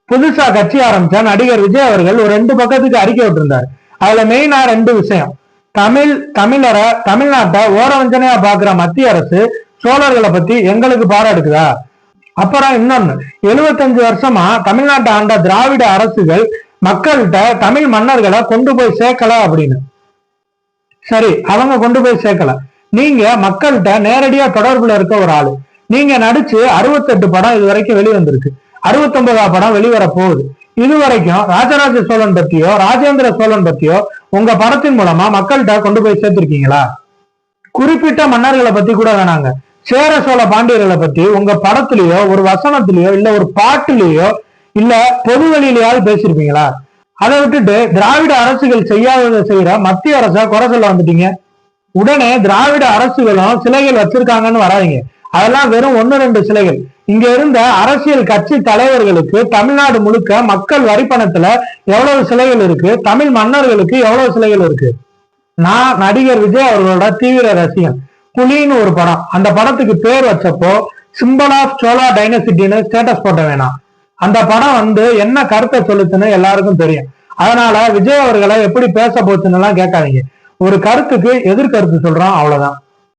புதுசா கட்சி ஆரம்பிச்சா நடிகர் விஜய் அவர்கள் ஒரு 2 பக்கத்துக்கு அறிக்கை விட்டுருந்தாரு. அதுல மெயினா 2 விஷயம். தமிழ்நாட்டை ஓரவஞ்சனையா பாக்குற மத்திய அரசு சோழர்களை பத்தி எங்களுக்கு பாடம் எடுக்குதா? அப்புறம் இன்னொன்னு, 75 வருஷமா தமிழ்நாட்டை ஆண்ட திராவிட அரசுகள் மக்கள்கிட்ட தமிழ் மன்னர்களை கொண்டு போய் சேர்க்கல அப்படின்னு. சரி, அவங்க கொண்டு போய் சேர்க்கல. நீங்க மக்கள்கிட்ட நேரடியா தொடர்புல இருக்க ஒரு ஆளு. நீங்க நடிச்சு 68 படம் இது வரைக்கும் வெளிவந்திருக்கு. 69ஆம் படம் வெளிவர போகுது. இதுவரைக்கும் ராஜராஜ சோழன் பத்தியோ ராஜேந்திர சோழன் பத்தியோ உங்க படத்தின் மூலமா மக்கள்கிட்ட கொண்டு போய் சேர்த்திருக்கீங்களா? குறிப்பிட்ட மன்னர்களை பத்தி கூட வேணாங்க, சேர சோழ பாண்டியர்களை பத்தி உங்க படத்திலேயோ ஒரு வசனத்திலேயோ இல்ல ஒரு பாட்டுலயோ இல்ல பொது வெளியிலேயாவது பேசியிருப்பீங்களா? அதை விட்டுட்டு திராவிட அரசுகள் செய்யாததை செய்யற மத்திய அரச குறை சொல்ல வந்துட்டீங்க. உடனே திராவிட அரசுகளும் சிலைகள் வச்சிருக்காங்கன்னு வராதிங்க. அதெல்லாம் வெறும் 1-2 சிலைகள். இங்க இருந்த அரசியல் கட்சி தலைவர்களுக்கு தமிழ்நாடு முழுக்க மக்கள் வரிப்பணத்துல எவ்வளவு சிலைகள் இருக்கு, தமிழ் மன்னர்களுக்கு எவ்வளவு சிலைகள் இருக்கு. நான் நடிகர் விஜய் அவர்களோட தீவிர ரசிகன். புலின்னு ஒரு படம், அந்த படத்துக்கு பேர் வச்சப்போ சிம்பிள் ஆஃப் சோழா டைனசிட்டின்னு ஸ்டேட்டஸ் போட்ட வேணாம். அந்த படம் என்ன கருத்தை சொல்லுச்சுன்னு எல்லாருக்கும் தெரியும். அதனால விஜய் அவர்களை எப்படி பேச போச்சுன்னு எல்லாம் கேட்காதீங்க. ஒரு கருத்துக்கு எதிர்கருத்து சொல்றோம், அவ்வளவுதான்.